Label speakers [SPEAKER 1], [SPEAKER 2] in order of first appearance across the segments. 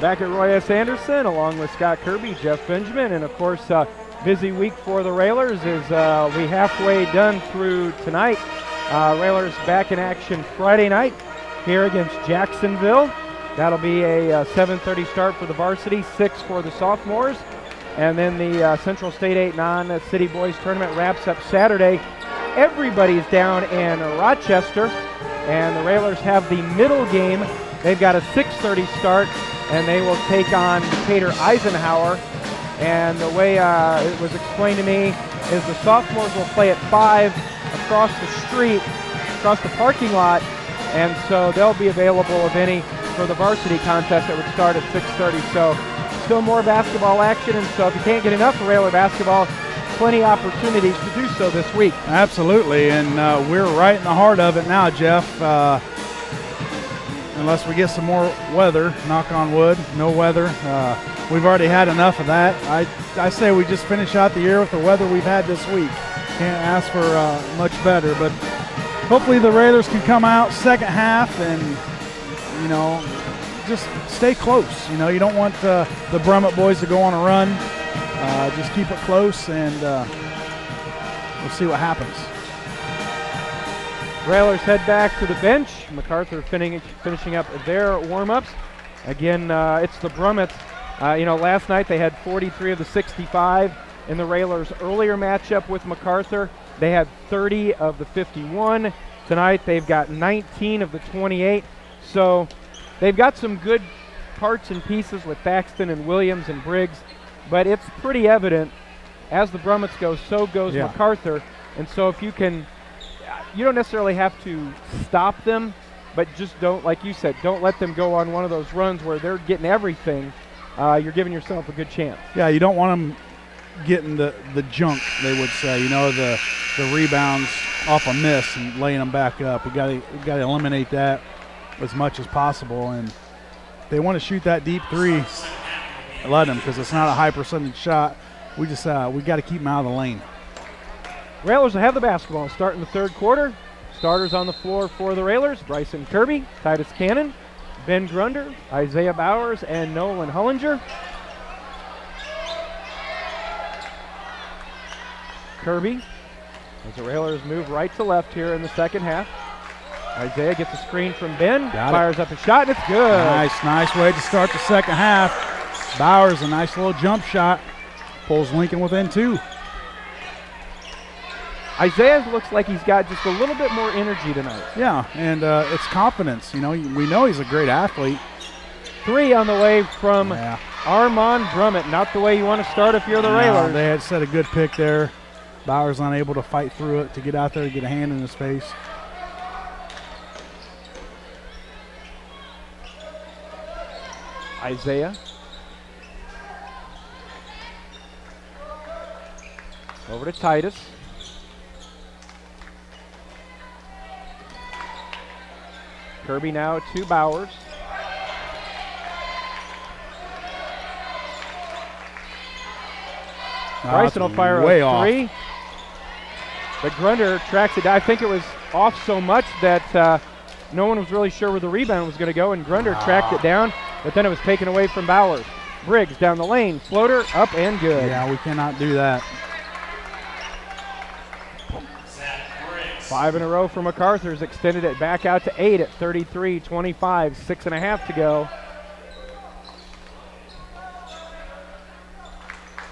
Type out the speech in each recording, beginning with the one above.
[SPEAKER 1] Back at Roy S. Anderson, along with Scott Kirby, Jeff Benjamin, and of course, busy week for the Railers as we halfway done through tonight. Railers back in action Friday night here against Jacksonville. That'll be a 7:30 start for the varsity, 6 for the sophomores. And then the Central State 8 non-city boys tournament wraps up Saturday. Everybody's down in Rochester, and the Railers have the middle game. They've got a 6:30 start, and they will take on Decatur Eisenhower. And the way it was explained to me is the sophomores will play at 5 across the street, across the parking lot, and so they'll be available, if any, for the varsity contest that would start at 6:30. So still more basketball action, and so if you can't get enough of Railer basketball, plenty of opportunities to do so this week.
[SPEAKER 2] Absolutely, and we're right in the heart of it now, Jeff. Unless we get some more weather, knock on wood, no weather. We've already had enough of that. I say we just finish out the year with the weather we've had this week. Can't ask for much better, but hopefully the Railers can come out second half and, you know, just stay close. You know, you don't want the Brummett boys to go on a run. Just keep it close, and we'll see what happens.
[SPEAKER 1] Railers head back to the bench. MacArthur finishing up their warm-ups. Again, it's the Brummets. You know, last night they had 43 of the 65 in the Railers' earlier matchup with MacArthur. They had 30 of the 51. Tonight they've got 19 of the 28. So they've got some good parts and pieces with Thaxton and Williams and Briggs, but it's pretty evident as the Brummets go, so goes MacArthur. And so if you can, you don't necessarily have to stop them, but just don't, like you said, don't let them go on one of those runs where they're getting everything. You're giving yourself a good chance. Yeah,
[SPEAKER 2] you don't want them getting the junk, they would say, you know, the rebounds off a miss and laying them back up. We got to eliminate that as much as possible, and they want to shoot that deep three, let them, because it's not a high percentage shot. We just we got to keep them out of the lane.
[SPEAKER 1] Railers will have the basketball start in the third quarter. Starters on the floor for the Railers: Bryson Kirby, Titus Cannon, Ben Grunder, Isaiah Bowers, and Nolan Hullinger. Kirby, as the Railers move right to left here in the second half. Isaiah gets a screen from Ben, fires up a shot, and it's good.
[SPEAKER 2] Nice way to start the second half. Bowers, a nice little jump shot, pulls Lincoln within 2.
[SPEAKER 1] Isaiah looks like he's got just a little bit more energy tonight.
[SPEAKER 2] Yeah, and it's confidence. You know, we know he's a great athlete.
[SPEAKER 1] 3 on the way from Armand Brummett. Not the way you want to start if you're the Railers.
[SPEAKER 2] They had set a good pick there. Bowers unable to fight through it to get out there and get a hand in his face.
[SPEAKER 1] Isaiah. Over to Titus. Kirby now to Bowers. Bryson will fire a 3. But Grunder tracks it down. I think it was off so much that no one was really sure where the rebound was going to go, and Grunder tracked it down, but then it was taken away from Bowers. Briggs down the lane, floater, up and good.
[SPEAKER 2] Yeah, we cannot do that.
[SPEAKER 1] 5 in a row for MacArthur's extended it back out to 8 at 33-25, 6.5 to go.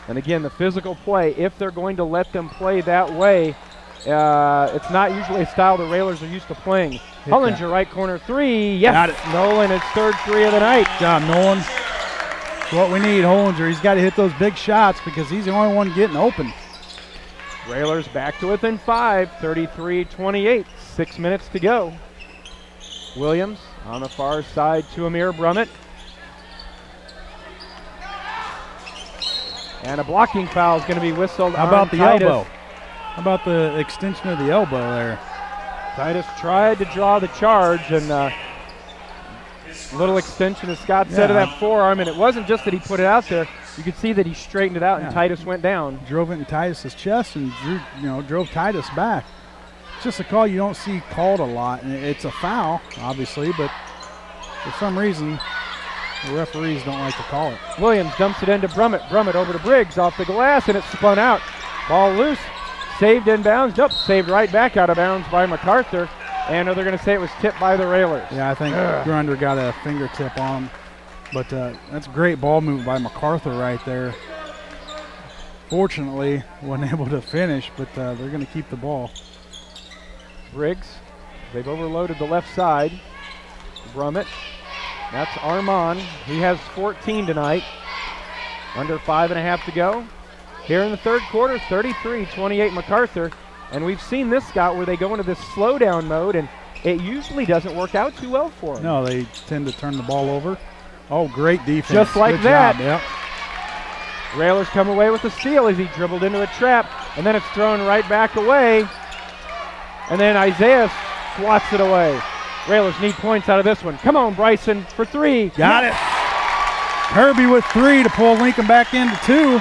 [SPEAKER 1] And again, the physical play, if they're going to let them play that way, it's not usually a style the Railers are used to playing. Hullinger, right corner 3, yes!
[SPEAKER 2] Got it.
[SPEAKER 1] Nolan, his third 3 of the night.
[SPEAKER 2] Good job, Nolan. That's what we need, Hullinger. He's got to hit those big shots because he's the only one getting open.
[SPEAKER 1] Railers back to within 5, 33-28, 6 minutes to go. Williams on the far side to Amir Brummett. And a blocking foul is going to be whistled.
[SPEAKER 2] How about the
[SPEAKER 1] Titus.
[SPEAKER 2] elbow? How about the extension of the elbow there?
[SPEAKER 1] Titus tried to draw the charge, and little extension, as Scott said, of that forearm, and it wasn't just that he put it out there. You could see that he straightened it out, and Titus went down.
[SPEAKER 2] Drove it in Titus's chest and drove Titus back. It's just a call you don't see called a lot, and it's a foul, obviously, but for some reason The referees don't like to call it.
[SPEAKER 1] Williams dumps it into Brummett. Brummett over to Briggs off the glass, and it's spun out. Ball loose. Saved in bounds. Nope, saved right back out of bounds by MacArthur. And they're going to say it was tipped by the Railers.
[SPEAKER 2] Yeah, I think Grunder got a fingertip on him. But that's great ball movement by MacArthur right there. Fortunately, wasn't able to finish, but they're going to keep the ball.
[SPEAKER 1] Briggs, they've overloaded the left side. Brummett, that's Armand. He has 14 tonight. Under 5.5 to go. Here in the third quarter, 33-28 MacArthur. And we've seen this, Scott, where they go into this slowdown mode, and it usually doesn't work out too well for them.
[SPEAKER 2] No, they tend to turn the ball over. Oh, great defense.
[SPEAKER 1] Just like
[SPEAKER 2] Good
[SPEAKER 1] that.
[SPEAKER 2] job, yep.
[SPEAKER 1] Railers come away with the steal as he dribbled into a trap, and then it's thrown right back away. And then Isaiah swats it away. Railers need points out of this one. Come on, Bryson, for three.
[SPEAKER 2] Got it. Kirby with 3 to pull Lincoln back into 2.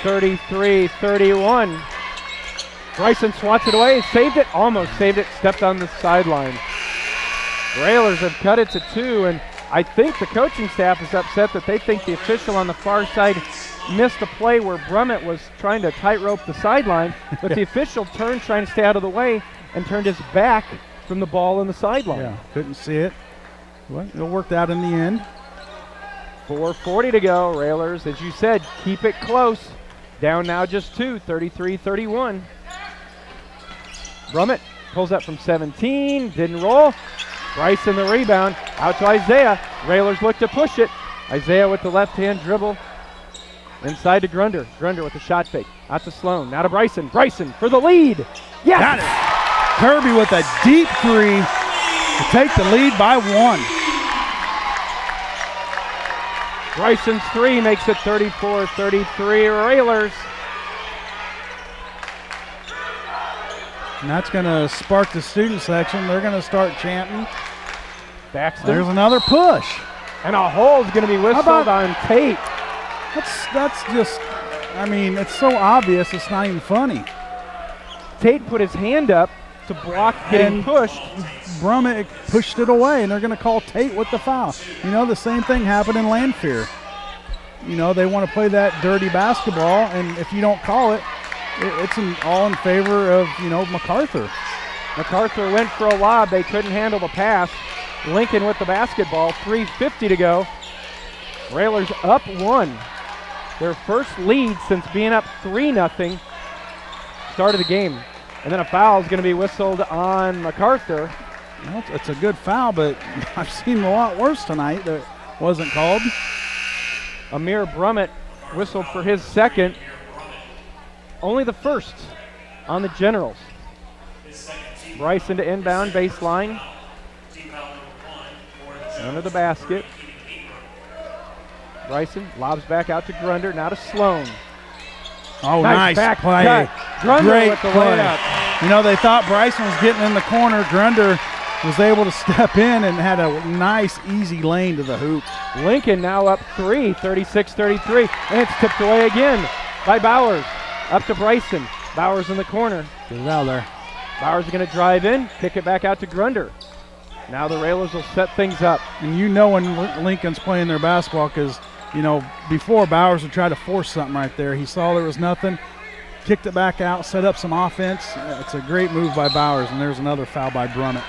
[SPEAKER 1] 33-31. Bryson swats it away, saved it, almost saved it, stepped on the sideline. Railers have cut it to 2, and I think the coaching staff is upset that they think the official on the far side missed a play where Brummett was trying to tightrope the sideline, but the official turned trying to stay out of the way and turned his back from the ball in the sideline.
[SPEAKER 2] Yeah, couldn't see it. Well, it worked out in the end.
[SPEAKER 1] 4:40 to go. Railers, as you said, keep it close. Down now just 2, 33-31. Brummett pulls up from 17, didn't roll. Bryson the rebound, out to Isaiah. Railers look to push it. Isaiah with the left-hand dribble. Inside to Grunder. Grunder with the shot fake. Out to Sloan. Now to Bryson. Bryson for the lead. Yes!
[SPEAKER 2] Got it. Kirby with a deep 3 to take the lead by 1.
[SPEAKER 1] Bryson's 3 makes it 34-33 Railers.
[SPEAKER 2] And that's going to spark the student section. They're going to start chanting.
[SPEAKER 1] Baxter.
[SPEAKER 2] There's another push.
[SPEAKER 1] And a hole's going to be whistled on Tate.
[SPEAKER 2] That's just, I mean, it's so obvious it's not even funny.
[SPEAKER 1] Tate put his hand up to block getting pushed.
[SPEAKER 2] Brummett pushed it away, and they're going to call Tate with the foul. You know, the same thing happened in Lanphier. You know, they want to play that dirty basketball, and if you don't call it, it's all in favor of, you know, MacArthur.
[SPEAKER 1] MacArthur went for a lob. They couldn't handle the pass. Lincoln with the basketball. 3:50 to go. Railers up 1. Their first lead since being up 3-0. Start of the game. And then a foul is going to be whistled on MacArthur.
[SPEAKER 2] Well, it's a good foul, but I've seen a lot worse tonight that wasn't called.
[SPEAKER 1] Amir Brummett whistled for his second. Only the first on the Generals. Bryson to inbound baseline. Under the basket. Bryson lobs back out to Grunder, now to Sloan.
[SPEAKER 2] Oh, nice
[SPEAKER 1] back
[SPEAKER 2] play.
[SPEAKER 1] Cut. Grunder
[SPEAKER 2] Great
[SPEAKER 1] with the
[SPEAKER 2] play.
[SPEAKER 1] layup.
[SPEAKER 2] You know, they thought Bryson was getting in the corner. Grunder was able to step in and had a nice, easy lane to the hoop.
[SPEAKER 1] Lincoln now up 3, 36-33. And it's tipped away again by Bowers. Up to Bryson. Bowers in the corner.
[SPEAKER 2] Get it out of there.
[SPEAKER 1] Bowers is going to drive in, kick it back out to Grunder. Now the Railers will set things up.
[SPEAKER 2] And you know when Lincoln's playing their basketball because, you know, before Bowers would try to force something right there. He saw there was nothing, kicked it back out, set up some offense. It's a great move by Bowers, and there's another foul by Brummett.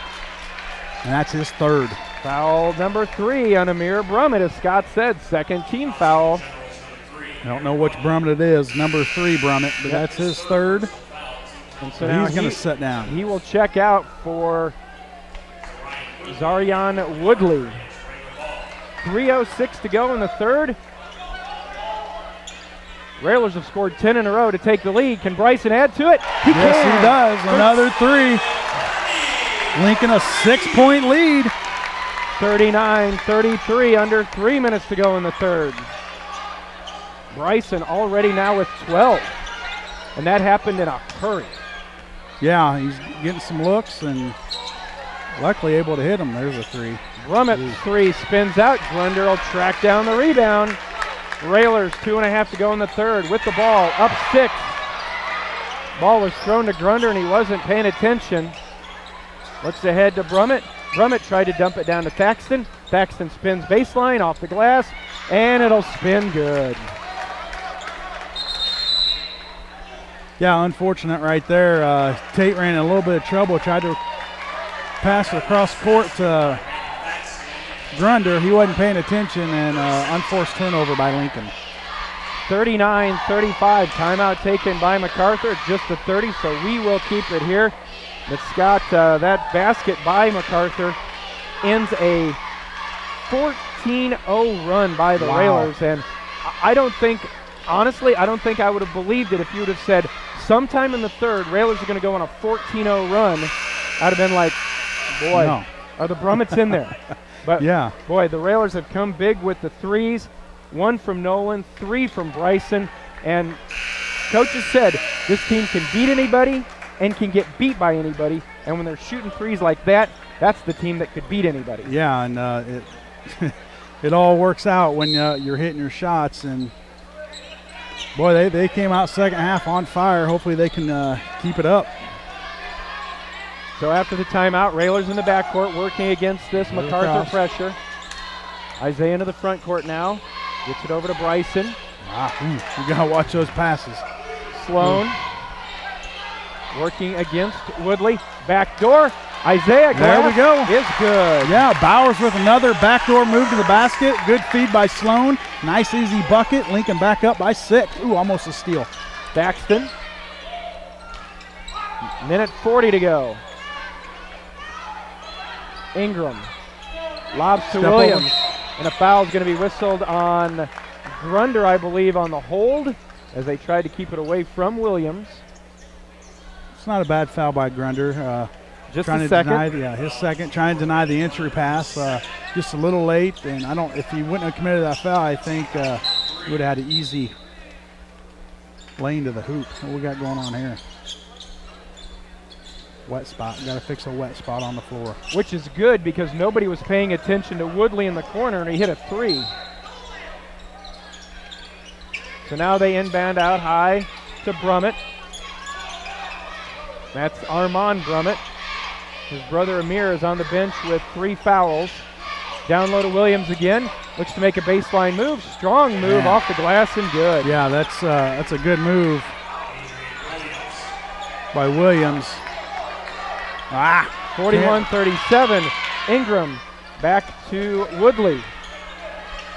[SPEAKER 2] And that's his third.
[SPEAKER 1] Foul number 3 on Amir Brummett, as Scott said, second team foul.
[SPEAKER 2] I don't know which Brummett it is, number 3 Brummett, but that's his third.
[SPEAKER 1] And so now
[SPEAKER 2] he's going to sit down.
[SPEAKER 1] He will check out for Zarian Woodley. 3:06 to go in the third. Railers have scored 10 in a row to take the lead. Can Bryson add to it?
[SPEAKER 2] He does. Another 3. Lincoln a 6-point lead.
[SPEAKER 1] 39-33, under 3 minutes to go in the third. Bryson already now with 12. And that happened in a hurry.
[SPEAKER 2] Yeah, he's getting some looks and luckily able to hit him. There's a 3.
[SPEAKER 1] Brummett 3 spins out. Grunder will track down the rebound. Railers 2.5 to go in the third with the ball, up 6. Ball was thrown to Grunder and he wasn't paying attention. Looks ahead to Brummett. Brummett tried to dump it down to Thaxton. Thaxton spins baseline off the glass, and it'll spin good.
[SPEAKER 2] Yeah, unfortunate right there. Tate ran in a little bit of trouble, tried to pass it across court to Grunder. He wasn't paying attention, and unforced turnover by Lincoln.
[SPEAKER 1] 39-35, timeout taken by MacArthur, just the 30, so we will keep it here. But Scott, that basket by MacArthur ends a 14-0 run by the Railers, and I don't think, honestly, I don't think I would have believed it if you would have said sometime in the third, Railers are going to go on a 14-0 run. I'd have been like, boy,
[SPEAKER 2] no.
[SPEAKER 1] Are the Brummets in there? But,
[SPEAKER 2] yeah,
[SPEAKER 1] boy, the Railers have come big with the threes. 1 from Nolan, 3 from Bryson, and coaches said this team can beat anybody and can get beat by anybody, and when they're shooting threes like that, that's the team that could beat anybody.
[SPEAKER 2] Yeah, and it all works out when you're hitting your shots, and boy, they came out second half on fire. Hopefully they can keep it up.
[SPEAKER 1] So after the timeout, Railers in the backcourt working against this MacArthur pressure. Isaiah into the front court now. Gets it over to Bryson.
[SPEAKER 2] You got to watch those passes.
[SPEAKER 1] Sloan working against Woodley. Backdoor. Isaiah
[SPEAKER 2] there we go.
[SPEAKER 1] Is good.
[SPEAKER 2] Yeah, Bowers with another backdoor move to the basket. Good feed by Sloan. Nice easy bucket. Lincoln back up by 6. Ooh, almost a steal.
[SPEAKER 1] Thaxton. Minute 40 to go. Ingram lobs to Williams. And a foul is going to be whistled on Grunder, I believe, on the hold as they tried to keep it away from Williams.
[SPEAKER 2] It's not a bad foul by Grunder.
[SPEAKER 1] Just
[SPEAKER 2] trying
[SPEAKER 1] a
[SPEAKER 2] to
[SPEAKER 1] second.
[SPEAKER 2] deny his second, trying to deny the entry pass. Just a little late, and if he wouldn't have committed that foul, I think he would have had an easy lane to the hoop. What we got going on here? Wet spot. Got to fix a wet spot on the floor.
[SPEAKER 1] Which is good because nobody was paying attention to Woodley in the corner, and he hit a 3. So now they inbound out high to Brummett. That's Armand Brummett. His brother Amir is on the bench with 3 fouls. Down low to Williams again. Looks to make a baseline move. Strong move off the glass and good.
[SPEAKER 2] Yeah, that's a good move by Williams.
[SPEAKER 1] 41-37. Ingram back to Woodley.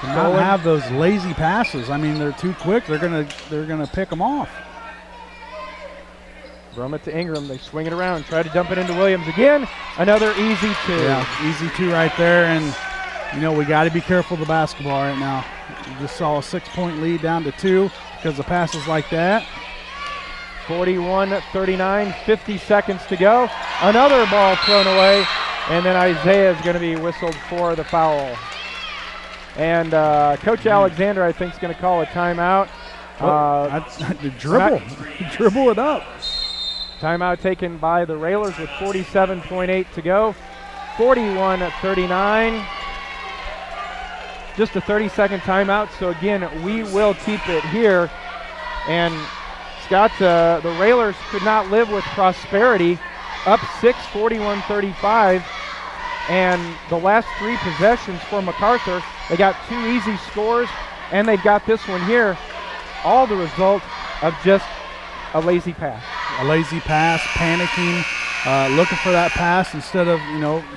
[SPEAKER 2] Not have those lazy passes. I mean, they're too quick. They're gonna pick them off.
[SPEAKER 1] Brummett to Ingram. They swing it around. Try to dump it into Williams again. Another easy 2.
[SPEAKER 2] Yeah, easy 2 right there. And we got to be careful of the basketball right now. We just saw a 6-point lead down to 2 because of passes like that.
[SPEAKER 1] 41-39, 50 seconds to go. Another ball thrown away, and then Isaiah is going to be whistled for the foul. And Coach Alexander, I think, is going to call a timeout.
[SPEAKER 2] Dribble it up.
[SPEAKER 1] Timeout taken by the Railers with 47.8 to go. 41-39. Just a 30-second timeout, so again, we will keep it here. And Scott, the Railers could not live with prosperity. Up 6, 41-35. And the last 3 possessions for MacArthur, they got 2 easy scores, and they've got this one here. All the result of just a lazy pass.
[SPEAKER 2] A lazy pass, panicking, looking for that pass instead of,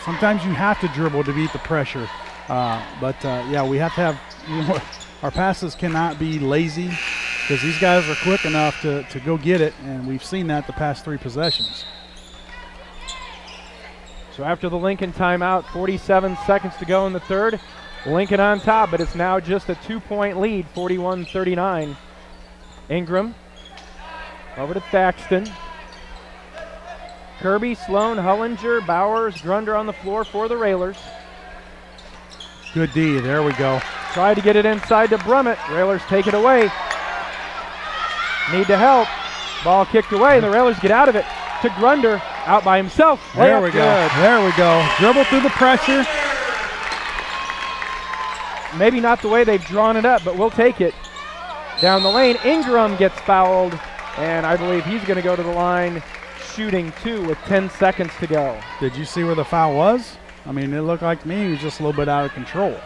[SPEAKER 2] sometimes you have to dribble to beat the pressure. Yeah, we have to have, our passes cannot be lazy because these guys are quick enough to go get it, and we've seen that the past 3 possessions.
[SPEAKER 1] So after the Lincoln timeout, 47 seconds to go in the third. Lincoln on top, but it's now just a 2-point lead, 41-39. Ingram over to Thaxton. Kirby, Sloan, Hullinger, Bowers, Grunder on the floor for the Railers.
[SPEAKER 2] Good D, there we go.
[SPEAKER 1] Tried to get it inside to Brummett. Railers take it away. Need to help. Ball kicked away, and the Railers get out of it to Grunder, out by himself.
[SPEAKER 2] There we go.
[SPEAKER 1] Good.
[SPEAKER 2] There we go. Dribble through the pressure.
[SPEAKER 1] Maybe not the way they've drawn it up, but we'll take it. Down the lane, Ingram gets fouled, and I believe he's going to go to the line shooting 2 with 10 seconds to go.
[SPEAKER 2] Did you see where the foul was? I mean, it looked like to me he was just a little bit out of control.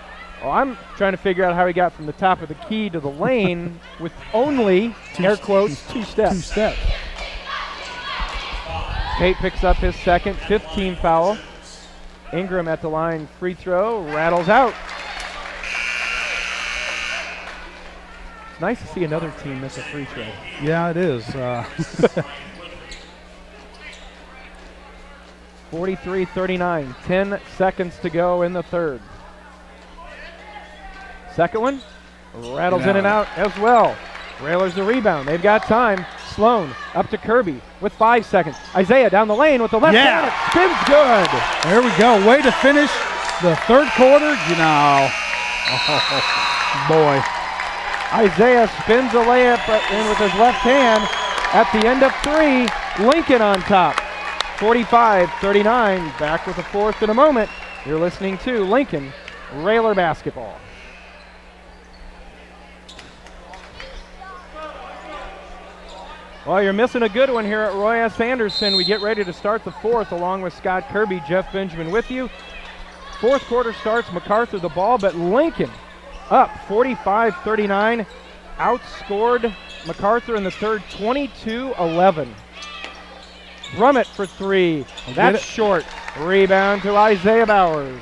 [SPEAKER 1] Well, I'm trying to figure out how he got from the top of the key to the lane with only, air quotes, 2 steps.
[SPEAKER 2] 2 steps.
[SPEAKER 1] Tate picks up his second, 15 foul. Ingram at the line, free throw, rattles out. It's nice to see another team miss a free throw.
[SPEAKER 2] Yeah, it is.
[SPEAKER 1] 43-39, 10 seconds to go in the third. Second one, rattles in and out as well. Railers the rebound, they've got time. Sloan up to Kirby with 5 seconds. Isaiah down the lane with the left hand, it spins good.
[SPEAKER 2] There we go, way to finish the third quarter, you know. Oh, boy.
[SPEAKER 1] Isaiah spins a layup in with his left hand at the end of 3. Lincoln on top. 45-39, back with the fourth in a moment. You're listening to Lincoln Railer Basketball. Well, you're missing a good one here at Roy S. Anderson. We get ready to start the fourth along with Scott Kirby, Jeff Benjamin with you. Fourth quarter starts, MacArthur the ball, but Lincoln up 45-39, outscored MacArthur in the third 22-11. Brummett for 3. That's short. Rebound to Isaiah Bowers.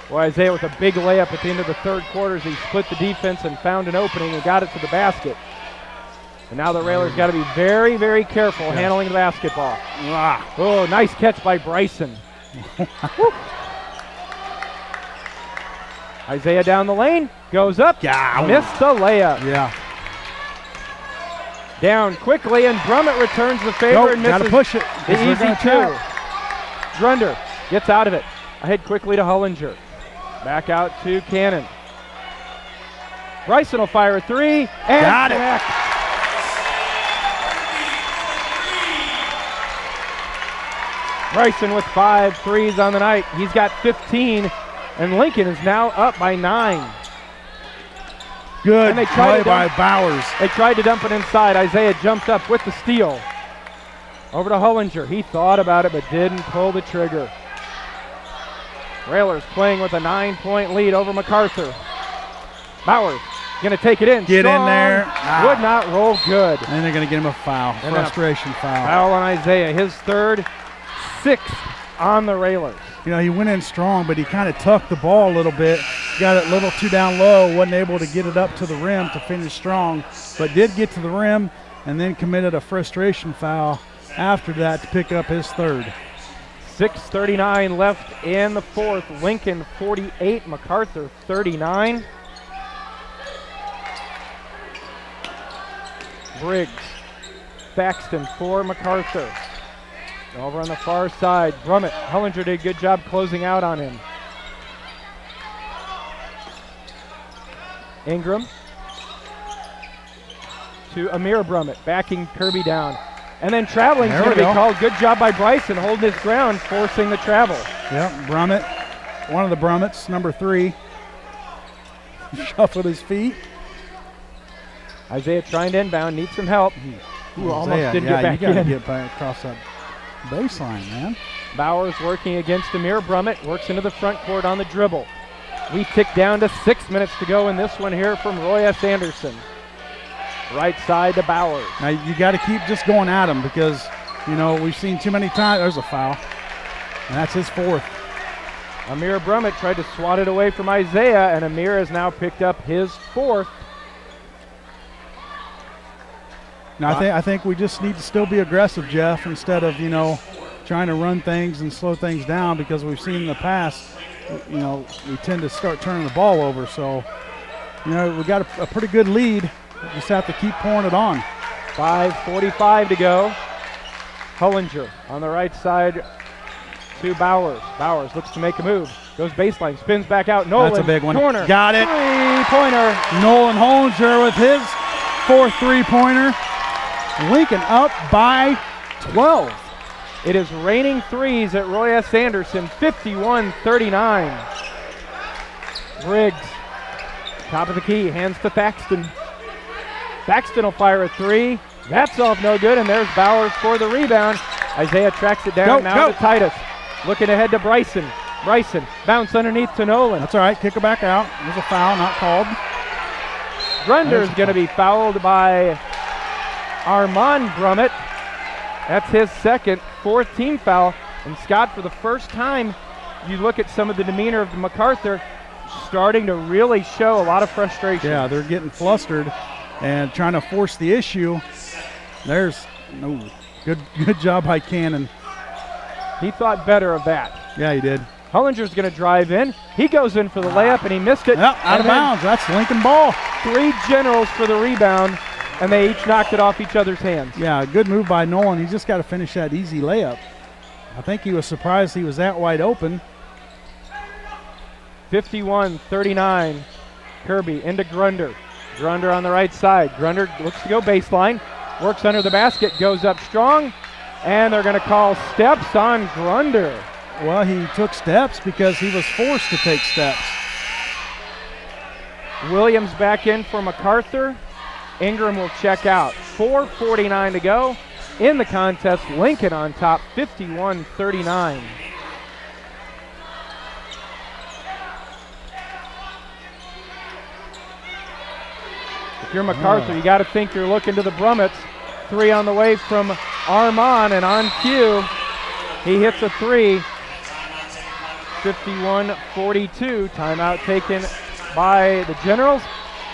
[SPEAKER 1] Well, Isaiah with a big layup at the end of the third quarter as he split the defense and found an opening and got it to the basket. And now the Railers got to be very, very careful handling the basketball. Oh, nice catch by Bryson. Isaiah down the lane, goes up, missed the layup.
[SPEAKER 2] Yeah.
[SPEAKER 1] Down quickly, and Brummett returns the favor and misses
[SPEAKER 2] gotta push it.
[SPEAKER 1] the easy 2. Drunder gets out of it. Ahead quickly to Hullinger. Back out to Cannon. Bryson will fire a 3, and
[SPEAKER 2] got it.
[SPEAKER 1] Bryson with 5 threes on the night. He's got 15, and Lincoln is now up by 9.
[SPEAKER 2] Good play by Bowers.
[SPEAKER 1] They tried to dump it inside. Isaiah jumped up with the steal. Over to Hullinger. He thought about it but didn't pull the trigger. Railers playing with a 9-point lead over MacArthur. Bowers going to take it in.
[SPEAKER 2] Get
[SPEAKER 1] Strong,
[SPEAKER 2] in there.
[SPEAKER 1] Would not roll good.
[SPEAKER 2] And they're going to get him a foul.
[SPEAKER 1] And
[SPEAKER 2] frustration foul.
[SPEAKER 1] Foul on Isaiah. His third, 6th on the Railers.
[SPEAKER 2] You know, he went in strong, but he kind of tucked the ball a little bit. Got it a little too down low. Wasn't able to get it up to the rim to finish strong, but did get to the rim and then committed a frustration foul after that to pick up his third.
[SPEAKER 1] 6:39 left in the fourth. Lincoln 48, MacArthur 39. Briggs, Thaxton for MacArthur. Over on the far side, Brummett. Hullinger did a good job closing out on him. Ingram to Amir Brummett, backing Kirby down. And then traveling is going to be called. Good job by Bryson, holding his ground, forcing the travel.
[SPEAKER 2] Yep, Brummett, one of the Brummets, number 3. Shuffled his feet.
[SPEAKER 1] Isaiah trying to inbound, needs some help. Almost didn't get back in.
[SPEAKER 2] You got to get back across that baseline, man.
[SPEAKER 1] Bowers working against Amir Brummett, works into the front court on the dribble. We tick down to 6 minutes to go in this one here from Roy S. Anderson. Right side to Bowers.
[SPEAKER 2] Now you got to keep just going at him because, you know, we've seen too many times. There's a foul, and that's his 4th.
[SPEAKER 1] Amir Brummett tried to swat it away from Isaiah, and Amir has now picked up his 4th.
[SPEAKER 2] Now I think we just need to still be aggressive, Jeff, instead of, you know, trying to run things and slow things down, because we've seen in the past, you know, we tend to start turning the ball over. So, you know, we got a pretty good lead. We just have to keep pouring it on.
[SPEAKER 1] 5:45 to go. Hullinger on the right side to Bowers. Bowers looks to make a move. Goes baseline, spins back out. Nolan,
[SPEAKER 2] that's a big one.
[SPEAKER 1] Corner.
[SPEAKER 2] Got it.
[SPEAKER 1] 3-pointer.
[SPEAKER 2] Nolan Hullinger with his 4th 3-pointer. Lincoln up by 12.
[SPEAKER 1] It is raining threes at Roy S. Anderson, 51-39. Briggs, top of the key, hands to Thaxton. Thaxton will fire a 3. That's off no good, and there's Bowers for the rebound. Isaiah tracks it down to Titus. Looking ahead to Bryson. Bryson, bounce underneath to Nolan.
[SPEAKER 2] That's all right. Kick her back out. There's a foul, not called.
[SPEAKER 1] Grunder's going to be fouled by Armand Brummett. That's his second, fourth team foul. And Scott, for the first time, you look at some of the demeanor of MacArthur, starting to really show a lot of frustration.
[SPEAKER 2] Yeah, they're getting flustered and trying to force the issue. There's no good job by Cannon.
[SPEAKER 1] He thought better of that.
[SPEAKER 2] Yeah, he did.
[SPEAKER 1] Hullinger's going to drive in. He goes in for the layup, and he missed it.
[SPEAKER 2] Yep, out of bounds. That's Lincoln ball.
[SPEAKER 1] 3 Generals for the rebound, and they each knocked it off each other's hands.
[SPEAKER 2] Yeah, good move by Nolan. He's just got to finish that easy layup. I think he was surprised he was that wide open.
[SPEAKER 1] 51-39. Kirby into Grunder. Grunder on the right side. Grunder looks to go baseline. Works under the basket, goes up strong, and they're going to call steps on Grunder.
[SPEAKER 2] Well, he took steps because he was forced to take steps.
[SPEAKER 1] Williams back in for MacArthur. Ingram will check out. 4:49 to go in the contest. Lincoln on top, 51-39. If you're MacArthur, you got to think you're looking to the Brummets. 3 on the way from Armand, and on cue, he hits a 3. 51-42. Timeout taken by the Generals.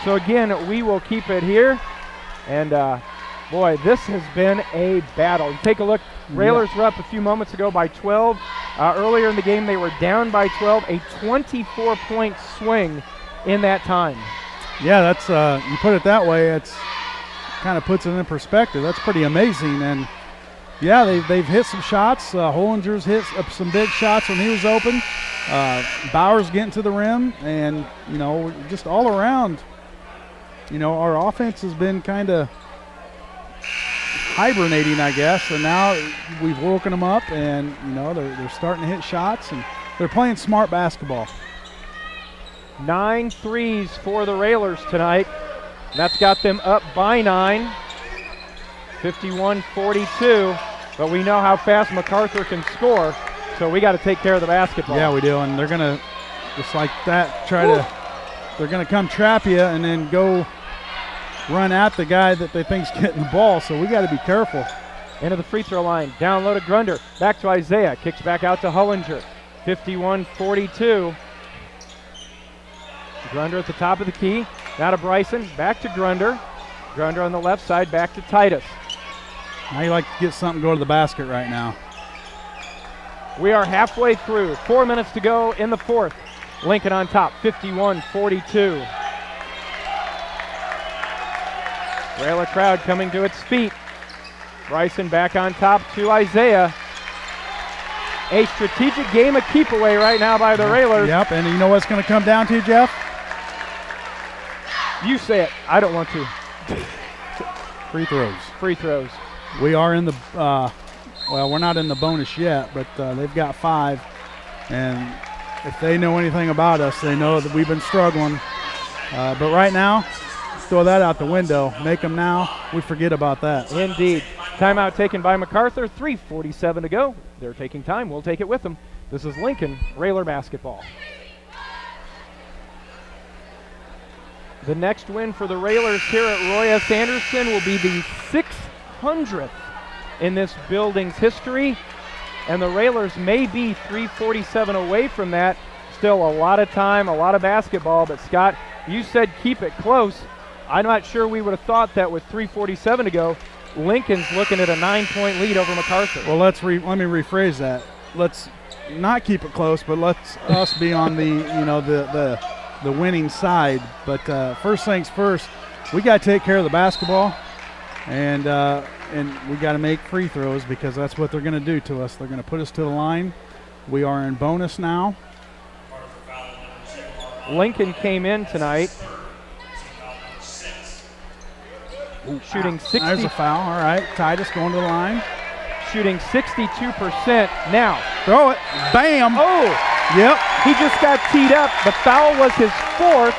[SPEAKER 1] So again, we will keep it here. And boy, this has been a battle. You take a look. Railers were up a few moments ago by 12. Earlier in the game, they were down by 12. A 24-point swing in that time.
[SPEAKER 2] Yeah, that's you put it that way, it's kind of puts it in perspective. That's pretty amazing. And yeah, they've hit some shots. Hollinger's hit some big shots when he was open. Bowers getting to the rim, and you know, just all around, you know, our offense has been kind of hibernating, I guess. And now we've woken them up, and you know, they're starting to hit shots, and they're playing smart basketball.
[SPEAKER 1] 9 threes for the Railers tonight. That's got them up by 9. 51-42, but we know how fast MacArthur can score, so we got to take care of the basketball.
[SPEAKER 2] Yeah, we do, and they're going to, just like that, they're going to come trap you and then go run at the guy that they think's getting the ball, so we got to be careful.
[SPEAKER 1] Into the free throw line, down low to Grunder, back to Isaiah, kicks back out to Hullinger. 51-42. Grunder at the top of the key, now to Bryson, back to Grunder. Grunder on the left side, back to Titus.
[SPEAKER 2] Now you like to get something go to the basket right now.
[SPEAKER 1] We are halfway through. 4 minutes to go in the fourth. Lincoln on top, 51-42. Railer crowd coming to its feet. Bryson back on top to Isaiah. A strategic game of keep away right now by the Railers.
[SPEAKER 2] Yep, and you know what's going to come down to, Jeff?
[SPEAKER 1] You say it. I don't want to.
[SPEAKER 2] Free throws.
[SPEAKER 1] Free throws.
[SPEAKER 2] We are in the, well, we're not in the bonus yet, but they've got 5. And if they know anything about us, they know that we've been struggling. But right now, throw that out the window. Make them now. We forget about that.
[SPEAKER 1] Indeed. Timeout taken by MacArthur. 3:47 to go. They're taking time. We'll take it with them. This is Lincoln Railer basketball. The next win for the Railers here at Roy S. Anderson will be the 600th in this building's history, and the Railers may be 3:47 away from that. Still a lot of time, a lot of basketball, but Scott, you said keep it close. I'm not sure we would have thought that with 3:47 to go. Lincoln's looking at a 9-point lead over MacArthur.
[SPEAKER 2] Well, let me rephrase that. Let's not keep it close, but let's us be on the, you know, the winning side. But first things first, we got to take care of the basketball, and we got to make free throws because that's what they're going to do to us. They're going to put us to the line. We are in bonus now.
[SPEAKER 1] Lincoln came in tonight shooting 60.
[SPEAKER 2] There's a foul. All right, Titus going to the line.
[SPEAKER 1] Shooting 62% now.
[SPEAKER 2] Throw it. Bam.
[SPEAKER 1] Oh.
[SPEAKER 2] Yep.
[SPEAKER 1] He just got teed up. The foul was his 4th.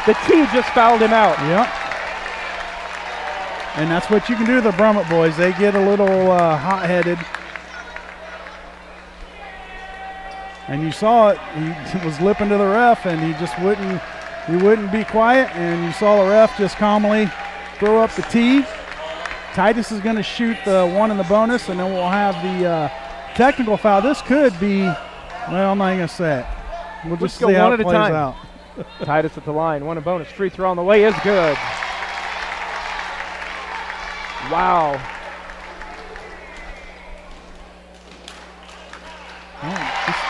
[SPEAKER 1] The tee just fouled him out.
[SPEAKER 2] Yep. And that's what you can do to the Brummett boys. They get a little hot-headed. And you saw it. He was lipping to the ref, and he just wouldn't be quiet. And you saw the ref just calmly throw up the tee. Titus is going to shoot the one in the bonus, and then we'll have the technical foul. This could be, well, I'm not going to say it. We'll just see how it plays out.
[SPEAKER 1] Titus at the line. One a bonus. Free throw on the way is good. Wow.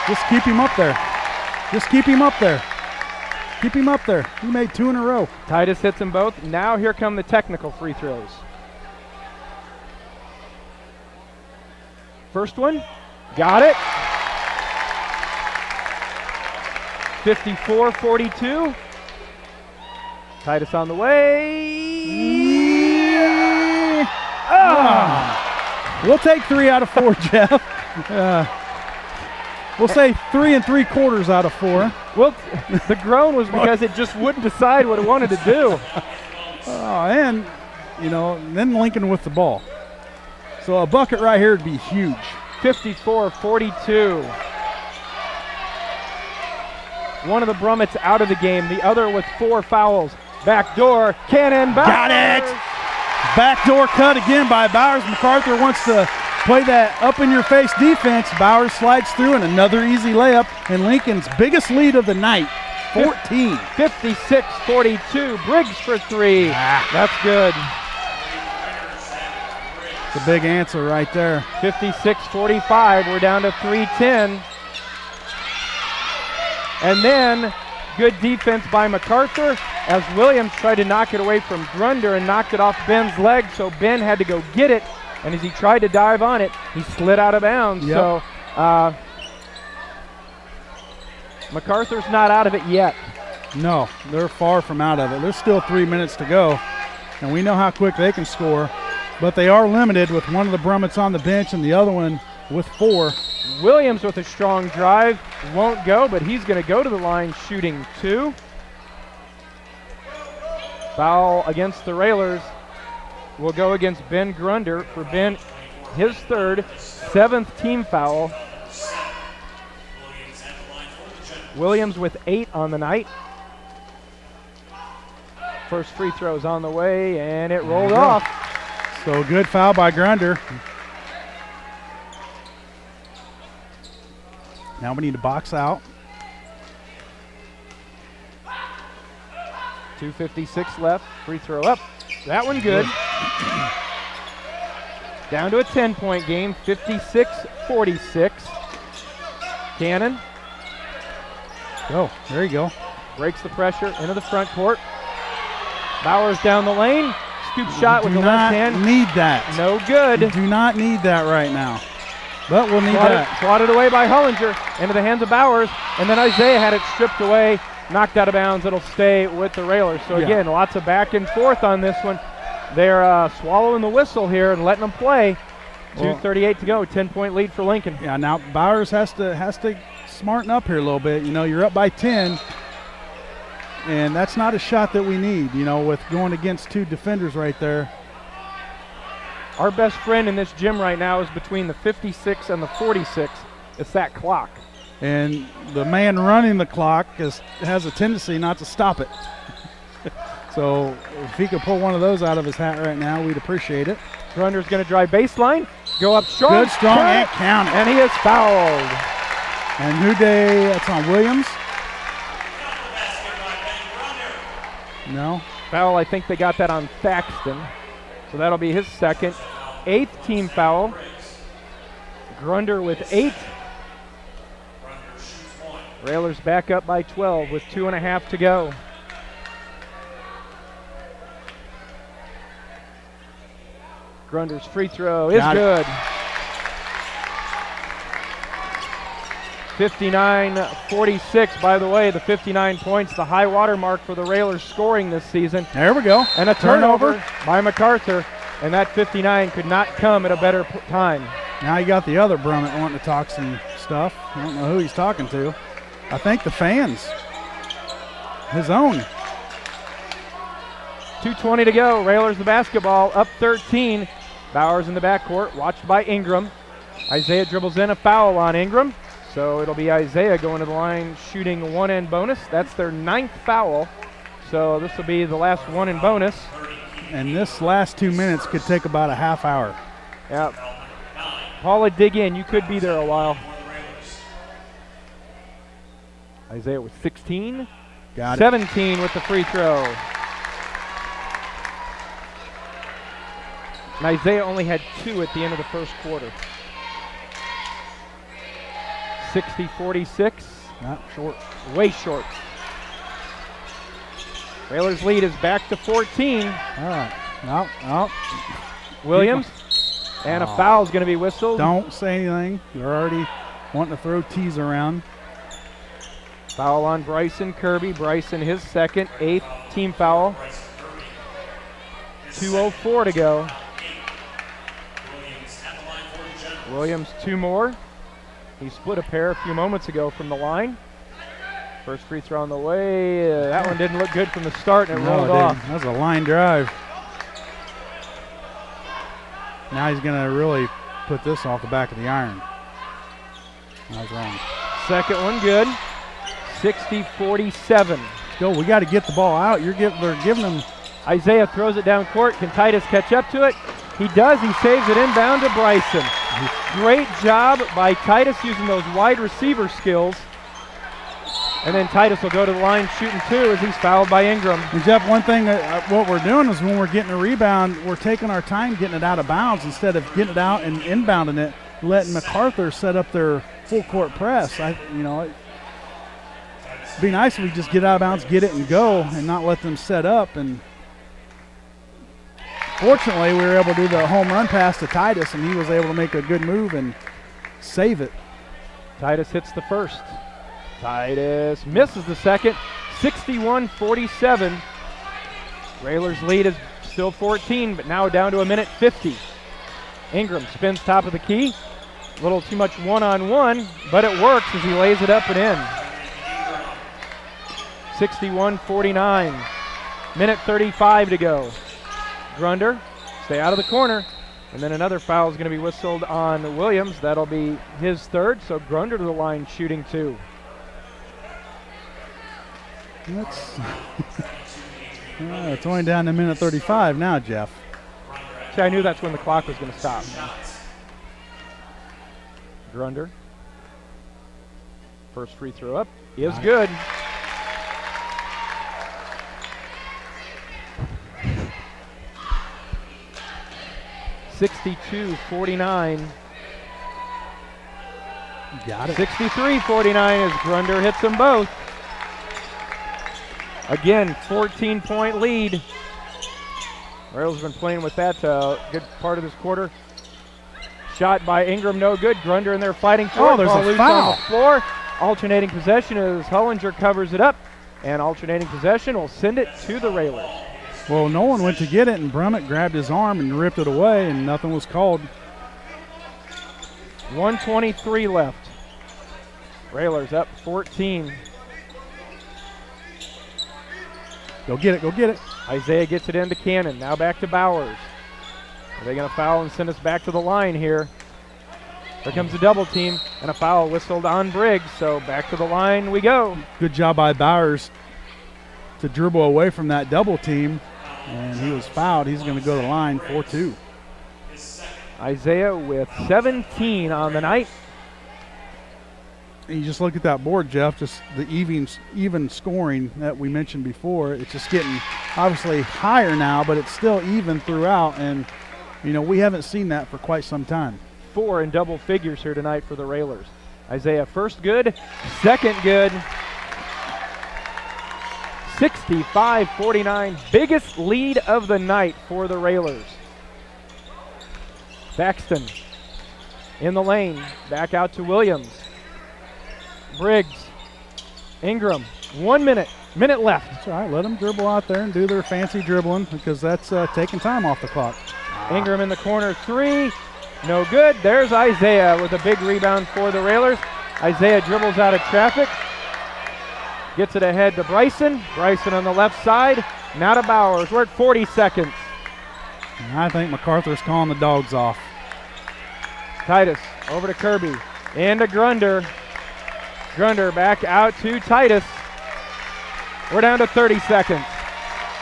[SPEAKER 2] Just keep him up there. Just keep him up there. Keep him up there. He made 2 in a row.
[SPEAKER 1] Titus hits them both. Now here come the technical free throws. First one, got it. 54-42. Titus on the way.
[SPEAKER 2] We'll take 3 out of 4, Jeff. We'll say 3 3/4 out of 4.
[SPEAKER 1] Well, the groan was because it just wouldn't decide what it wanted to do.
[SPEAKER 2] And, you know, then Lincoln with the ball. So a bucket right here would be huge.
[SPEAKER 1] 54-42. One of the Brummets out of the game, the other with 4 fouls. Backdoor, Cannon, Bowers.
[SPEAKER 2] Got it! Backdoor cut again by Bowers. MacArthur wants to play that up-in-your-face defense. Bowers slides through, and another easy layup. And Lincoln's biggest lead of the night, 14.
[SPEAKER 1] 56-42. Briggs for 3. That's good.
[SPEAKER 2] It's a big answer right there.
[SPEAKER 1] 56-45. We're down to 3:10. And then good defense by MacArthur as Williams tried to knock it away from Grunder and knocked it off Ben's leg, so Ben had to go get it. And as he tried to dive on it, he slid out of bounds.
[SPEAKER 2] Yep.
[SPEAKER 1] So MacArthur's not out of it yet.
[SPEAKER 2] No, they're far from out of it. There's still 3 minutes to go, and we know how quick they can score. But they are limited with one of the Brummets on the bench and the other one with 4.
[SPEAKER 1] Williams with a strong drive. Won't go, but he's going to go to the line shooting 2. Foul against the Railers will go against Ben Grunder. For Ben, his 3rd, 7th team foul. Williams with 8 on the night. First free throw is on the way, and it rolled off.
[SPEAKER 2] So good foul by Grunder. Now we need to box out.
[SPEAKER 1] 2:56 left. Free throw up. That one good. Down to a 10-point game, 56-46. Cannon.
[SPEAKER 2] Oh, there you go.
[SPEAKER 1] Breaks the pressure into the front court. Bowers down the lane. Scoop shot with the left hand.
[SPEAKER 2] Need that.
[SPEAKER 1] No good.
[SPEAKER 2] You do not need that right now. But we'll need that.
[SPEAKER 1] Swatted away by Hullinger into the hands of Bowers. And then Isaiah had it stripped away, knocked out of bounds. It'll stay with the Railers. So again, lots of back and forth on this one. They're swallowing the whistle here and letting them play. 2:38 to go, 10-point lead for Lincoln.
[SPEAKER 2] Yeah, now Bowers has to smarten up here a little bit. You know, you're up by 10, and that's not a shot that we need, you know, with going against 2 defenders right there.
[SPEAKER 1] Our best friend in this gym right now is between the 56 and the 46. It's that clock.
[SPEAKER 2] And the man running the clock has a tendency not to stop it. So if he could pull one of those out of his hat right now, we'd appreciate it.
[SPEAKER 1] Grunder's going to drive baseline, go up strong.
[SPEAKER 2] Good, strong, and count it.
[SPEAKER 1] And he is fouled.
[SPEAKER 2] And that's on Williams. No.
[SPEAKER 1] Foul, I think they got that on Thaxton. So that'll be his 2nd. 8th team foul. Grunder with 8. Railers back up by 12 with 2.5 to go. Grunder's free throw is good. 59-46. By the way, the 59 points, the high water mark for the Railers scoring this season.
[SPEAKER 2] There we go.
[SPEAKER 1] And a turnover by MacArthur. And that 59 could not come at a better time.
[SPEAKER 2] Now you got the other Brummet wanting to talk some stuff. I don't know who he's talking to. I think the fans. His own.
[SPEAKER 1] 2:20 to go. Railers the basketball, up 13. Bowers in the backcourt, watched by Ingram. Isaiah dribbles in, a foul on Ingram. So it'll be Isaiah going to the line shooting one and bonus. That's their 9th foul. So this will be the last one and bonus.
[SPEAKER 2] And this last 2 minutes could take about a half hour.
[SPEAKER 1] Yep. Paula, dig in. You could be there a while. Isaiah with 16.
[SPEAKER 2] Got it.
[SPEAKER 1] 17 with the free throw. And Isaiah only had 2 at the end of the first quarter. 60-46.
[SPEAKER 2] Not short.
[SPEAKER 1] Way short. Railers lead is back to 14.
[SPEAKER 2] All right. No.
[SPEAKER 1] Williams. And a foul is going to be whistled.
[SPEAKER 2] Don't say anything. You're already wanting to throw tees around.
[SPEAKER 1] Foul on Bryson Kirby. Bryson his second, 8th team foul. 2:04 to go. Williams 2 more. He split a pair a few moments ago from the line. First free throw on the way. That one didn't look good from the start, and it rolled off.
[SPEAKER 2] That was a line drive. Now he's going to really put this off the back of the iron. I was wrong.
[SPEAKER 1] Second one good. 60-47.
[SPEAKER 2] Let's go. We got to get the ball out. They're giving them.
[SPEAKER 1] Isaiah throws it down court. Can Titus catch up to it? He does. He saves it inbound to Bryson. Great job by Titus using those wide receiver skills. And then Titus will go to the line shooting 2 as he's fouled by Ingram.
[SPEAKER 2] And Jeff, one thing what we're doing is when we're getting a rebound, we're taking our time getting it out of bounds instead of getting it out and inbounding it, letting MacArthur set up their full court press. It'd be nice if we just get out of bounds, get it and go, and not let them set up. And fortunately, we were able to do the home run pass to Titus, and he was able to make a good move and save it.
[SPEAKER 1] Titus hits the first. Titus misses the second. 61-47. Railers lead is still 14, but now down to a minute 50. Ingram spins top of the key. A little too much one-on-one, but it works as he lays it up and in. 61-49. Minute 35 to go. Grunder, stay out of the corner. And then another foul is going to be whistled on Williams. That'll be his 3rd, so Grunder to the line shooting 2.
[SPEAKER 2] It's only down to minute 35 now, Jeff.
[SPEAKER 1] See, I knew that's when the clock was going to stop. Grunder. First free throw up is good. (62-49).
[SPEAKER 2] Got it.
[SPEAKER 1] 63-49 as Grunder hits them both. Again, 14-point lead. Rails have been playing with that good part of this quarter. Shot by Ingram, no good. Grunder in there fighting for it.
[SPEAKER 2] There's
[SPEAKER 1] Ball
[SPEAKER 2] a
[SPEAKER 1] loose
[SPEAKER 2] foul.
[SPEAKER 1] on the floor. Alternating possession as Hollinger covers it up. And alternating possession will send it to the Railers.
[SPEAKER 2] Well, no one went to get it, and Brummett grabbed his arm and ripped it away, and nothing was called.
[SPEAKER 1] 1:23 left. Railers up 14.
[SPEAKER 2] Go get it.
[SPEAKER 1] Isaiah gets it into Cannon. Now back to Bowers. Are they going to foul and send us back to the line here? Here comes a double team, and a foul whistled on Briggs. So back to the line we go.
[SPEAKER 2] Good job by Bowers to dribble away from that double team, and he was fouled. He's going to go to the line 4-2.
[SPEAKER 1] Isaiah with 17 on the night.
[SPEAKER 2] And you just look at that board, Jeff, just the even scoring that we mentioned before. It's just getting obviously higher now, but it's still even throughout, and we haven't seen that for quite some time.
[SPEAKER 1] 4 in double figures here tonight for the Railers. Isaiah first good, second good. 65-49, biggest lead of the night for the Railers. Baxton in the lane, back out to Williams. Briggs, Ingram, 1 minute left.
[SPEAKER 2] That's all right, let them dribble out there and do their fancy dribbling because that's taking time off the clock.
[SPEAKER 1] Ingram in the corner, 3, no good. There's Isaiah with a big rebound for the Railers. Isaiah dribbles out of traffic, gets it ahead to Bryson. Bryson on the left side, now to Bowers. We're at 40 seconds.
[SPEAKER 2] And I think MacArthur's calling the dogs off.
[SPEAKER 1] Titus over to Kirby, into Grunder. Grunder back out to Titus. We're down to 30 seconds.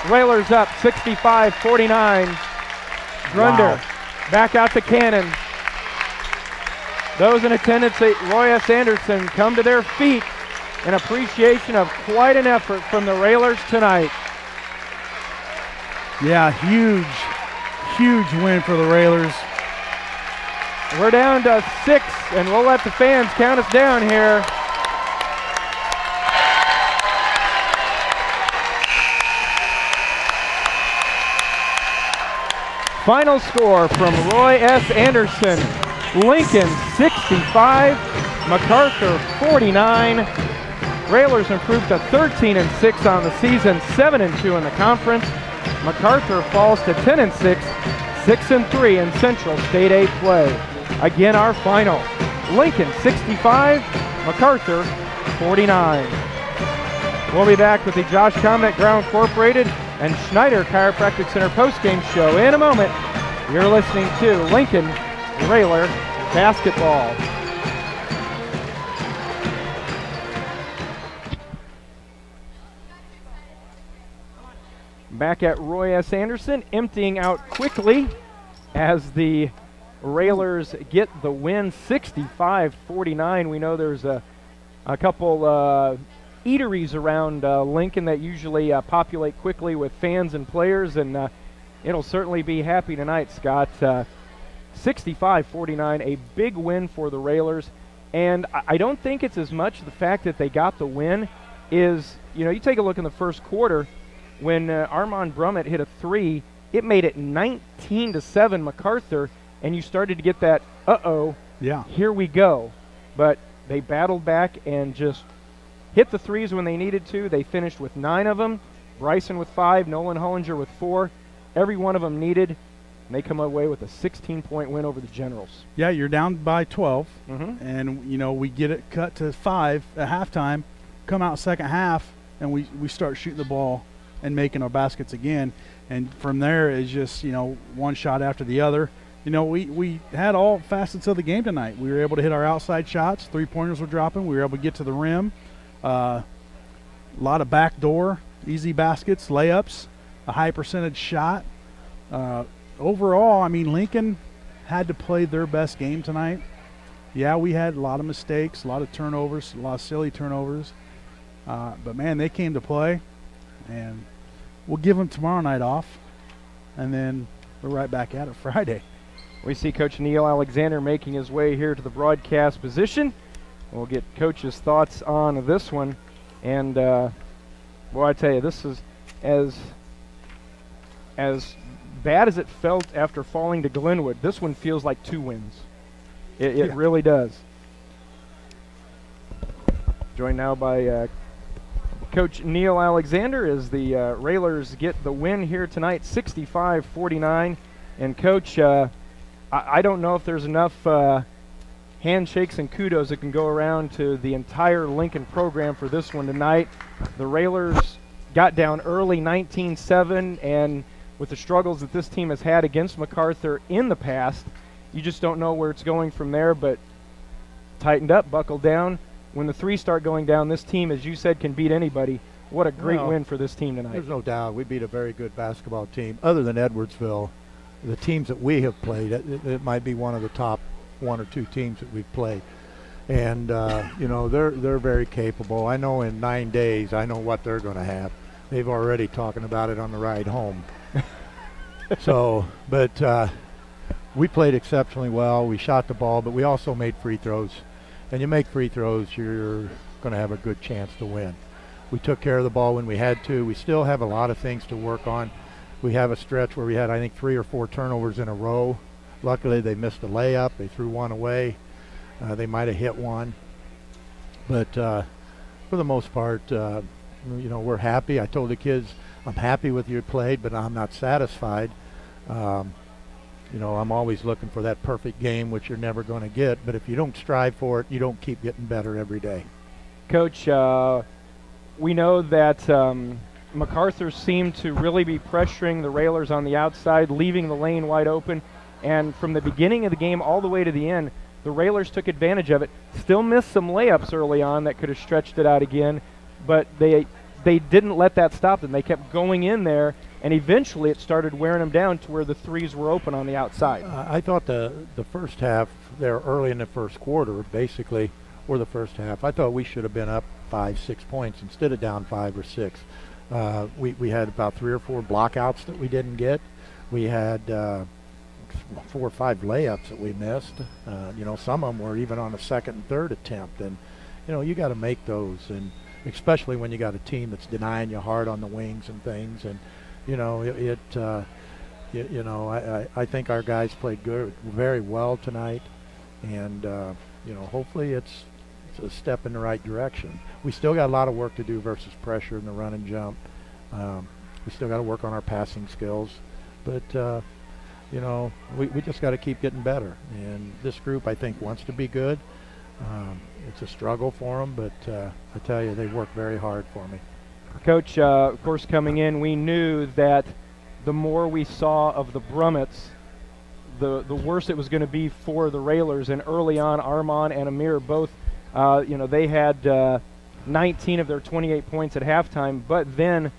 [SPEAKER 1] Railers up 65-49. Grunder back out to Cannon. Those in attendance at Roy S. Anderson come to their feet in appreciation of quite an effort from the Railers tonight.
[SPEAKER 2] Yeah, huge win for the Railers.
[SPEAKER 1] We're down to 6, and we'll let the fans count us down here. Final score from Roy S. Anderson. Lincoln 65, MacArthur 49. Railers improved to 13-6 on the season, 7-2 in the conference. MacArthur falls to 10-6, 6-3 in Central State A play. Again, our final: Lincoln 65, MacArthur 49. We'll be back with the Josh Combat Ground Incorporated and Schneider Chiropractic Center postgame show in a moment. You're listening to Lincoln Railer Basketball. Back at Roy S. Anderson, emptying out quickly as the Railers get the win, 65-49. We know there's a couple eateries around Lincoln that usually populate quickly with fans and players, and it'll certainly be happy tonight, Scott. 65-49, a big win for the Railers, and I don't think it's as much the fact that they got the win is, you take a look in the first quarter when Armand Brummett hit a 3, it made it 19-7 MacArthur, and you started to get that, here we go. But they battled back and just hit the threes when they needed to. They finished with 9 of them. Bryson with 5, Nolan Hollinger with 4. Every one of them needed, and they come away with a 16-point win over the Generals.
[SPEAKER 2] Yeah, you're down by 12, and, we get it cut to 5 at halftime, come out second half, and we start shooting the ball and making our baskets again. And from there is just, one shot after the other. We had all facets of the game tonight. We were able to hit our outside shots. 3-pointers were dropping. We were able to get to the rim. A lot of backdoor, easy baskets, layups, a high percentage shot. Overall, Lincoln had to play their best game tonight. Yeah, we had a lot of mistakes, a lot of turnovers, a lot of silly turnovers. But, man, they came to play. And we'll give them tomorrow night off. And then we're right back at it Friday.
[SPEAKER 1] We see Coach Neil Alexander making his way here to the broadcast position. We'll get Coach's thoughts on this one. And, boy, I tell you, this is as bad as it felt after falling to Glenwood. This one feels like 2 wins. It really does. Joined now by Coach Neil Alexander as the Railers get the win here tonight, 65-49. And, Coach, I don't know if there's enough handshakes and kudos that can go around to the entire Lincoln program for this one tonight. The Railers got down early 19-7, and with the struggles that this team has had against MacArthur in the past, you just don't know where it's going from there, but tightened up, buckled down. When the threes start going down, this team, as you said, can beat anybody. What a great win for this team tonight.
[SPEAKER 3] There's no doubt. We beat a very good basketball team. Other than Edwardsville, the teams that we have played, it might be one of the top 1 or 2 teams that we've played. And, they're very capable. I know in 9 days, I know what they're going to have. They've already talking about it on the ride home. But we played exceptionally well. We shot the ball, but we also made free throws. And you make free throws, you're going to have a good chance to win. We took care of the ball when we had to. We still have a lot of things to work on. We have a stretch where we had, I think, 3 or 4 turnovers in a row. Luckily, they missed a layup. They threw one away. They might have hit one. But for the most part, we're happy. I told the kids, I'm happy with your play, but I'm not satisfied. I'm always looking for that perfect game, which you're never going to get. But if you don't strive for it, you don't keep getting better every day.
[SPEAKER 1] Coach, we know that MacArthur seemed to really be pressuring the Railers on the outside, leaving the lane wide open. And from the beginning of the game all the way to the end, The Railers took advantage of it. Still missed some layups early on that could have stretched it out again, but they didn't let that stop them. They kept going in there, and eventually it started wearing them down to where the threes were open on the outside.
[SPEAKER 3] I thought the first half there early in the first quarter, basically, or the first half, I thought we should have been up 5-6 points instead of down 5 or 6. We had about 3 or 4 blockouts that we didn't get. We had 4 or 5 layups that we missed. You know, some of them were even on a second and third attempt, and you know, you got to make those, and especially when you got a team that's denying you hard on the wings and things. And you know, you know, I think our guys played very well tonight, and you know, hopefully it's a step in the right direction. We still got a lot of work to do versus pressure in the run and jump. We still got to work on our passing skills, but you know, we just got to keep getting better. And this group, I think, wants to be good. It's a struggle for them, but I tell you, they work very hard for me.
[SPEAKER 1] Coach, of course, coming in, we knew that the more we saw of the Brummets, the worse it was going to be for the Railers. And early on, Armand and Amir both, you know, they had 19 of their 28 points at halftime, but then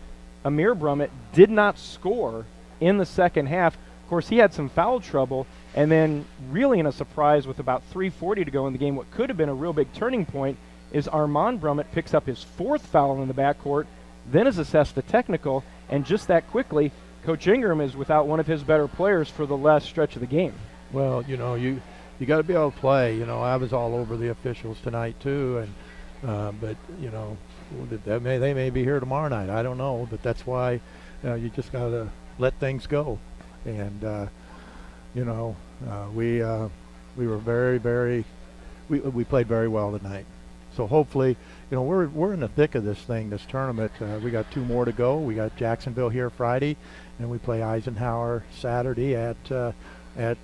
[SPEAKER 1] Amir Brummett did not score in the second half. Of course, he had some foul trouble, and then really in a surprise with about 3:40 to go in the game, what could have been a real big turning point is Armand Brummett picks up his 4th foul in the backcourt, then is assessed a technical, and just that quickly, Coach Ingram is without one of his better players for the last stretch of the game.
[SPEAKER 3] Well, you know, you got to be able to play. You know, I was all over the officials tonight too, and but you know, they may be here tomorrow night. I don't know, but that's why you just got to let things go. And you know, we were we played very well tonight. So hopefully, you know, we're in the thick of this thing, this tournament. We got 2 more to go. We got Jacksonville here Friday, and we play Eisenhower Saturday at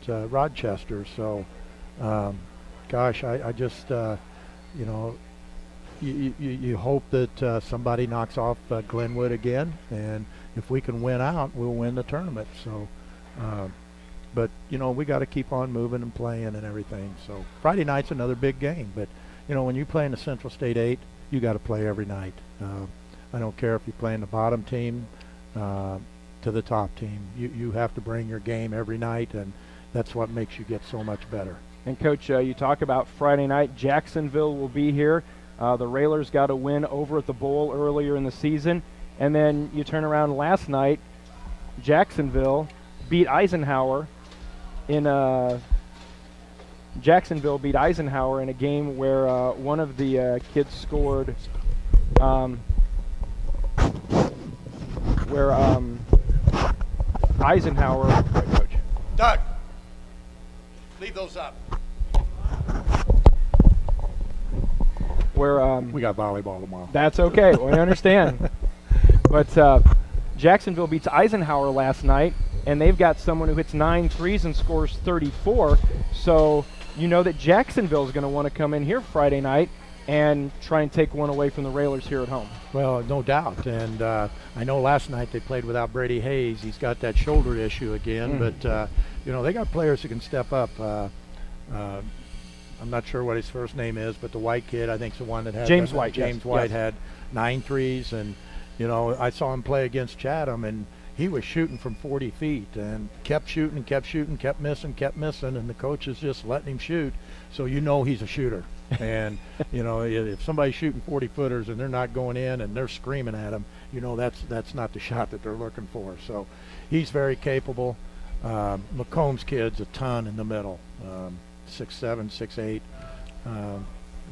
[SPEAKER 3] Rochester. So, gosh, I just you know, you hope that somebody knocks off Glenwood again, and if we can win out, we'll win the tournament. So. But you know, we got to keep on moving and playing and everything. So Friday night's another big game. But you know, when you play in the Central State 8, you got to play every night. I don't care if you're playing the bottom team to the top team. You have to bring your game every night, and that's what makes you get so much better.
[SPEAKER 1] And Coach, you talk about Friday night. Jacksonville will be here. The Railers got a win over at the Bowl earlier in the season, and then you turn around last night. Jacksonville beat Eisenhower in a game where one of the kids scored, where Eisenhower. Right, Coach.
[SPEAKER 3] Doug, leave those up.
[SPEAKER 1] Where
[SPEAKER 3] we got volleyball tomorrow.
[SPEAKER 1] That's okay. We understand. But Jacksonville beats Eisenhower last night, and they've got someone who hits 9 threes and scores 34. So you know that Jacksonville is going to want to come in here Friday night and try and take one away from the Railers here at home.
[SPEAKER 3] Well, no doubt. And I know last night they played without Brady Hayes. He's got that shoulder issue again. But, you know, they got players who can step up. I'm not sure what his first name is, but the white kid, I think, is the one that had
[SPEAKER 1] James White.
[SPEAKER 3] James White had 9 threes. And, you know, I saw him play against Chatham, and he was shooting from 40 feet and kept shooting, kept missing, and the coach is just letting him shoot. So you know he's a shooter. And, you know, if somebody's shooting 40-footers and they're not going in and they're screaming at him, you know that's not the shot that they're looking for. So he's very capable. McComb's kid's a ton in the middle, 6'7", 6'8".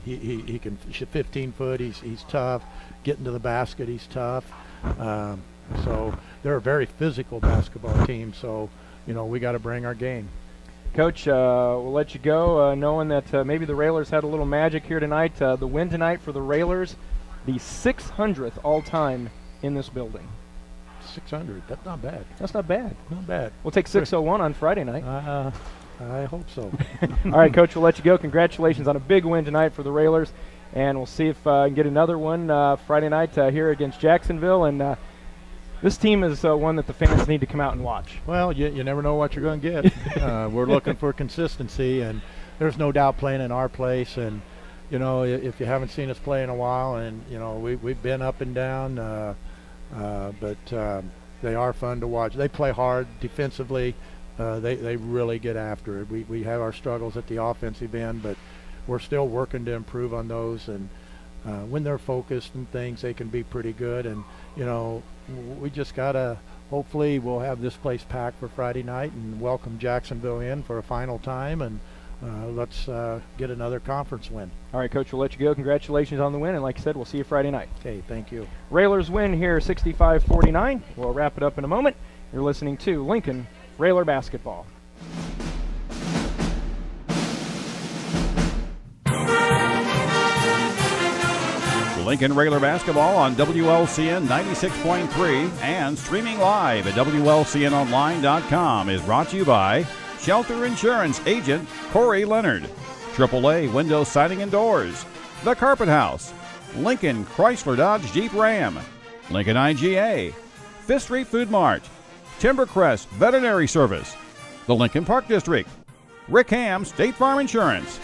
[SPEAKER 3] He can shoot 15-foot. He's tough. Getting to the basket, he's tough. So they're a very physical basketball team. So, you know, we got to bring our game.
[SPEAKER 1] Coach, we'll let you go knowing that maybe the Railers had a little magic here tonight. The win tonight for the Railers, the 600th all-time in this building.
[SPEAKER 3] 600. That's not bad.
[SPEAKER 1] That's not bad.
[SPEAKER 3] Not bad.
[SPEAKER 1] We'll take 601 on Friday night.
[SPEAKER 3] I hope so.
[SPEAKER 1] All right, Coach, we'll let you go. Congratulations on a big win tonight for the Railers, and we'll see if I can get another one Friday night here against Jacksonville. And this team is one that the fans need to come out and watch.
[SPEAKER 3] Well, you never know what you're going to get. We're looking for consistency, and there's no doubt playing in our place. And you know, if you haven't seen us play in a while, and you know, we've been up and down, but they are fun to watch. They play hard defensively. They really get after it. We have our struggles at the offensive end, but we're still working to improve on those. And when they're focused and things, they can be pretty good. And you know, we just gotta, hopefully we'll have this place packed for Friday night and welcome Jacksonville in for a final time, and let's get another conference win.
[SPEAKER 1] All right, Coach, we'll let you go. Congratulations on the win, and like I said, we'll see you Friday night.
[SPEAKER 3] Okay, thank you.
[SPEAKER 1] Railers win here 65-49. We'll wrap it up in a moment. You're listening to Lincoln Railer Basketball.
[SPEAKER 4] Lincoln Railer Basketball on WLCN 96.3 and streaming live at WLCNonline.com is brought to you by Shelter Insurance Agent Corey Leonard, AAA Window Siding and Doors, The Carpet House, Lincoln Chrysler Dodge Jeep Ram, Lincoln IGA, Fifth Street Food Mart, Timbercrest Veterinary Service, the Lincoln Park District, Rick Ham State Farm Insurance,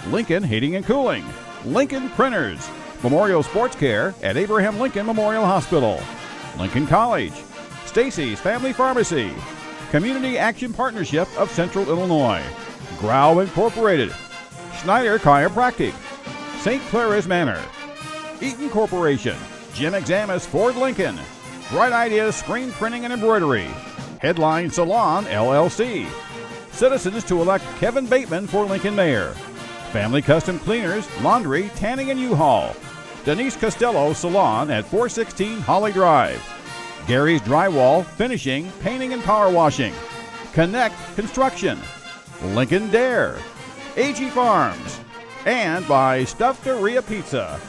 [SPEAKER 4] Lincoln Heating and Cooling, Lincoln Printers, Memorial Sports Care at Abraham Lincoln Memorial Hospital, Lincoln College, Stacy's Family Pharmacy, Community Action Partnership of Central Illinois, Grau Incorporated, Schneider Chiropractic, St. Clara's Manor, Eaton Corporation, Jim Examus Ford Lincoln, Bright Ideas Screen Printing and Embroidery, Headline Salon LLC, Citizens to elect Kevin Bateman for Lincoln Mayor, Family Custom Cleaners, Laundry, Tanning and U-Haul, Denise Costello Salon at 416 Holly Drive, Gary's Drywall, Finishing, Painting and Power Washing, Connect Construction, Lincoln Dare, AG Farms, and by Stuffed Pizza.